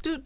Do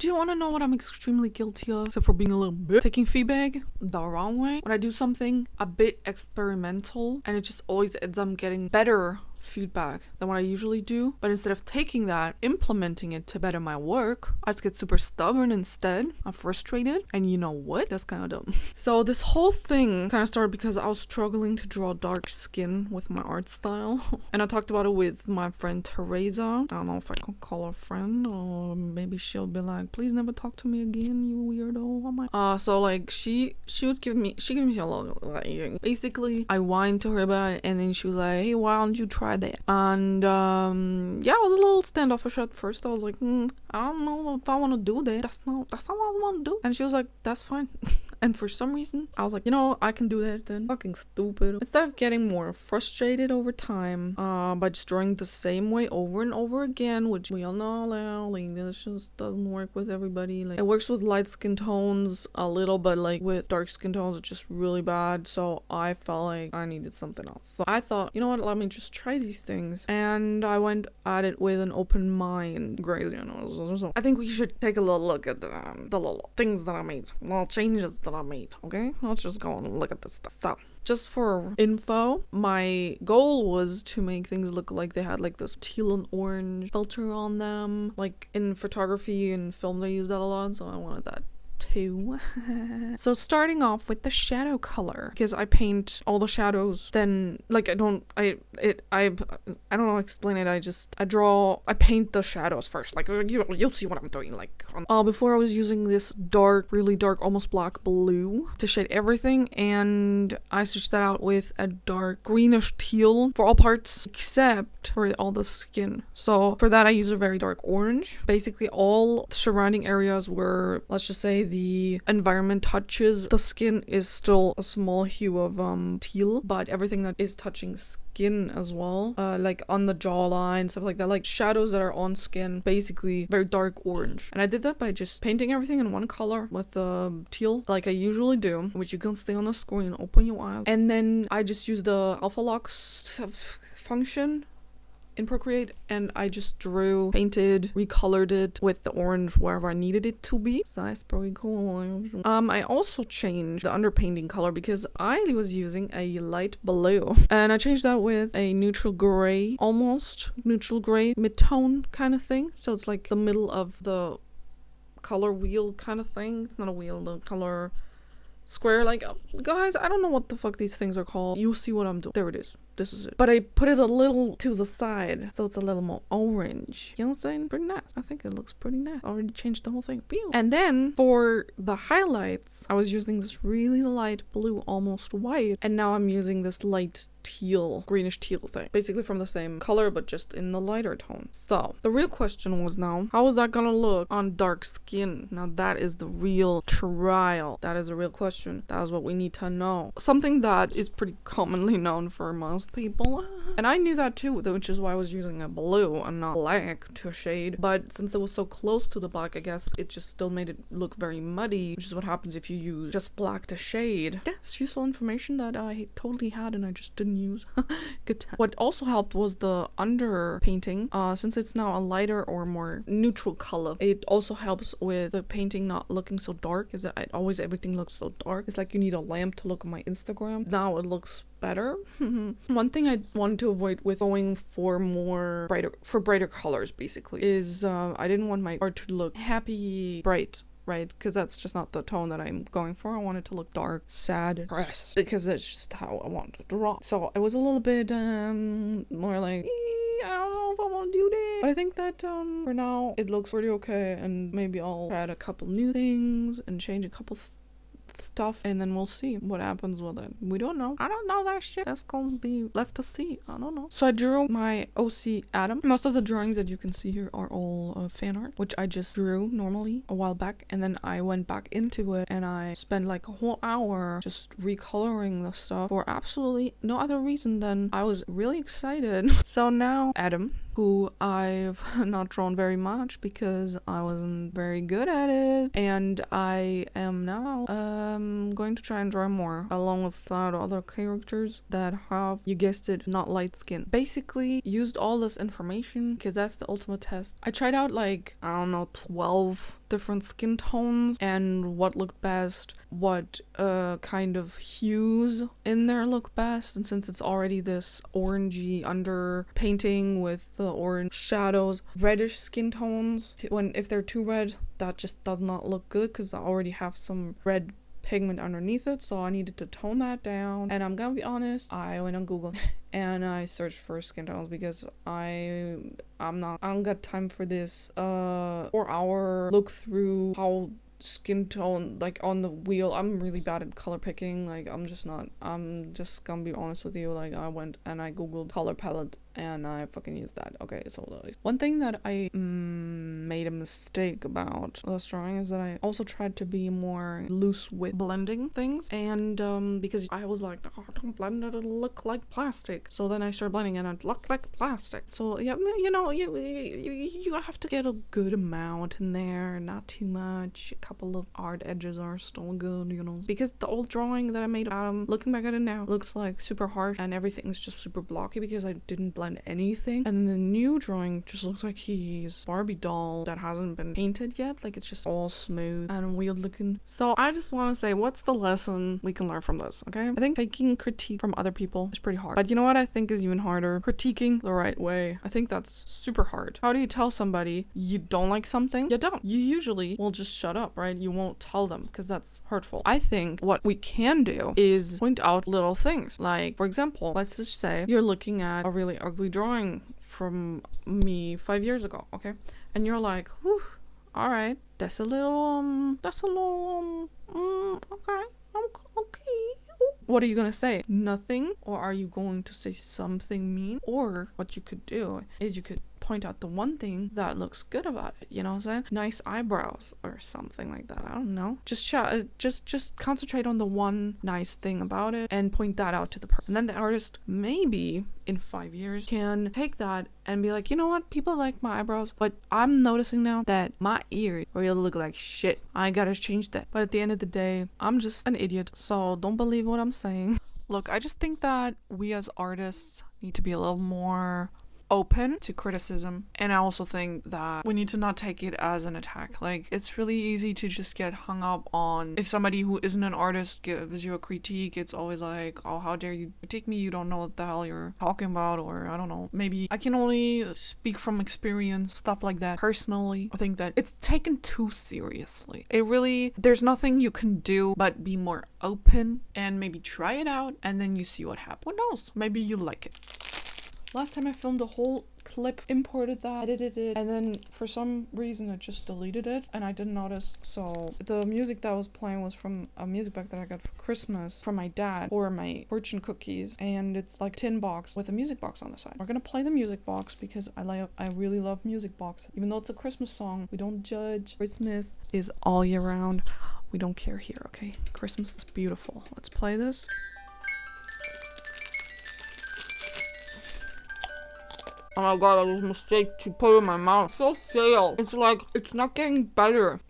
you want to know what I'm extremely guilty of? Except for being a little bit taking feedback the wrong way. When I do something a bit experimental and it just always ends up getting better feedback than what I usually do, but instead of taking that, implementing it to better my work, I just get super stubborn instead. I'm frustrated, and you know what? That's kind of dumb. So this whole thing kind of started because I was struggling to draw dark skin with my art style, and I talked about it with my friend Teresa. I don't know if I can call her a friend, or maybe she'll be like, please never talk to me again, you weirdo. I'm like, so like she gave me a lot, like, basically I whined to her about it, and then she was like, hey, why don't you try that? And yeah, I was a little standoffish at first. I was like, I don't know if I want to do that. That's not what I want to do. And she was like, that's fine. And for some reason, I was like, I can do that then. Fucking stupid. Instead of getting more frustrated over time by just drawing the same way over and over again, which we all know now, like, this just doesn't work with everybody. Like, it works with light skin tones a little, but like with dark skin tones, it's just really bad. So I felt like I needed something else. So I thought, you know what, let me just try these things. And I went at it with an open mind. Crazy, So I think we should take a little look at the little things that I made, little changes that I made. Okay, let's just go and look at this stuff. So, just for info, my goal was to make things look like they had like this teal and orange filter on them. Like in photography and film, they use that a lot, so I wanted that too. So starting off with the shadow color, because I paint all the shadows, then like I don't know how to explain it. I paint the shadows first. Like you'll see what I'm doing. Like before I was using this really dark, almost black blue to shade everything, and I switched that out with a dark greenish teal for all parts except for all the skin. So for that I use a very dark orange. Basically all surrounding areas where, let's just say, the environment touches the skin is still a small hue of teal, but everything that is touching skin as well, like on the jawline, stuff like that, like shadows that are on skin, basically very dark orange. And I did that by just painting everything in one color with teal, like I usually do, which you can see on the screen. Open your eyes. And then I just used the alpha lux function in Procreate, and I just painted, recolored it with the orange wherever I needed it to be. So that's pretty cool. I also changed the underpainting color because I was using a light blue, and I changed that with a neutral gray, almost neutral gray mid-tone kind of thing. So it's like the middle of the color wheel kind of thing. It's not a wheel, the color square. Like, guys, I don't know what the fuck these things are called. You'll see what I'm doing. There it is. This is it. But I put it a little to the side, so it's a little more orange. You know what I'm saying? Pretty nice. I think it looks pretty nice. I already changed the whole thing. Pew. And then for the highlights, I was using this really light blue, almost white, and now I'm using this light teal, greenish teal thing, basically from the same color but just in the lighter tone. So the real question was now, how is that gonna look on dark skin? Now that is the real trial. That is a real question. That is what we need to know. Something that is pretty commonly known for most people, and I knew that too, which is why I was using a blue and not black to shade. But since it was so close to the black, I guess it just still made it look very muddy, which is what happens if you use just black to shade. That's useful information that I totally had and I just didn't use. Good. What also helped was the underpainting. Since it's now a lighter or more neutral color, it also helps with the painting not looking so dark. Is that everything looks so dark? It's like you need a lamp to look at my Instagram. Now it looks better. One thing I wanted to avoid with going for brighter colors basically is I didn't want my art to look happy bright, right? Because that's just not the tone that I'm going for. I want it to look dark, sad, and depressed, because it's just how I want to draw. So it was a little bit more like, I don't know if I want to do that. But I think that for now it looks pretty okay, and maybe I'll add a couple new things and change a couple stuff, and then we'll see what happens with it. We don't know. I don't know that shit. That's gonna be left to see. I don't know. So I drew my OC Adam. Most of the drawings that you can see here are all fan art, which I just drew normally a while back, and then I went back into it and I spent like a whole hour just recoloring the stuff for absolutely no other reason than I was really excited. So now Adam, who I've not drawn very much because I wasn't very good at it, and I am now I'm going to try and draw more along with that other characters that have, you guessed it, not light skin. Basically used all this information because that's the ultimate test. I tried out like, I don't know, 12 different skin tones and what looked best, what kind of hues in there look best. And since it's already this orangey under painting with the orange shadows, reddish skin tones, if they're too red, that just does not look good because I already have some red pigment underneath it, so I needed to tone that down. And I'm gonna be honest, I went on Google and I searched for skin tones because I don't got time for this 4-hour look through how skin tone like on the wheel. I'm really bad at color picking. Like I'm just gonna be honest with you. Like I went and I googled color palette and I fucking used that. Okay, so one thing that I made a mistake about this drawing is that I also tried to be more loose with blending things, and because I was like, oh, don't blend it, it'll look like plastic. So then I started blending and it looked like plastic. So yeah, you know, you have to get a good amount in there, not too much. A couple of art edges are still good, you know, because the old drawing that I made about him, looking back at it now, looks like super harsh and everything's just super blocky because I didn't blend anything. And the new drawing just looks like he's Barbie doll that hasn't been painted yet. Like it's just all smooth and weird looking. So I just want to say, what's the lesson we can learn from this? Okay, I think taking critique from other people is pretty hard, but you know what I think is even harder? Critiquing the right way. I think that's super hard. How do you tell somebody you don't like something? You don't. You usually will just shut up, right? You won't tell them because that's hurtful. I think what we can do is point out little things. Like, for example, let's just say you're looking at a really ugly drawing from me 5 years ago, okay? And you're like, whew, all right, that's a little, okay, okay. What are you gonna say? Nothing? Or are you going to say something mean? Or what you could do is you could point out the one thing that looks good about it, you know what I'm saying? Nice eyebrows or something like that. I don't know. Just concentrate on the one nice thing about it and point that out to the person. And then the artist maybe in 5 years can take that and be like, you know what? People like my eyebrows, but I'm noticing now that my ears really look like shit. I gotta change that. But at the end of the day, I'm just an idiot, so don't believe what I'm saying. Look, I just think that we as artists need to be a little more open to criticism, and I also think that we need to not take it as an attack. Like, it's really easy to just get hung up on if somebody who isn't an artist gives you a critique. It's always like, oh, how dare you critique me, you don't know what the hell you're talking about, or I don't know, maybe I can only speak from experience, stuff like that. Personally, I think that it's taken too seriously. It really, there's nothing you can do but be more open and maybe try it out, and then you see what happens. Who knows, maybe you like it. Last time I filmed a whole clip, imported that, edited it, and then for some reason it just deleted it and I didn't notice. So the music that was playing was from a music box that I got for Christmas from my dad for my fortune cookies, and it's like a tin box with a music box on the side. We're gonna play the music box because I really love music box. Even though it's a Christmas song, we don't judge. Christmas is all year round. We don't care here, okay? Christmas is beautiful. Let's play this. Oh my god, I was a mistake to put it in my mouth. So stale. It's like, it's not getting better.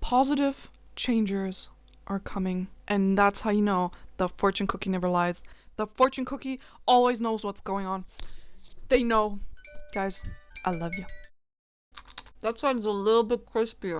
Positive changes are coming. And that's how you know the fortune cookie never lies. The fortune cookie always knows what's going on. They know. Guys, I love you. That side's a little bit crispier.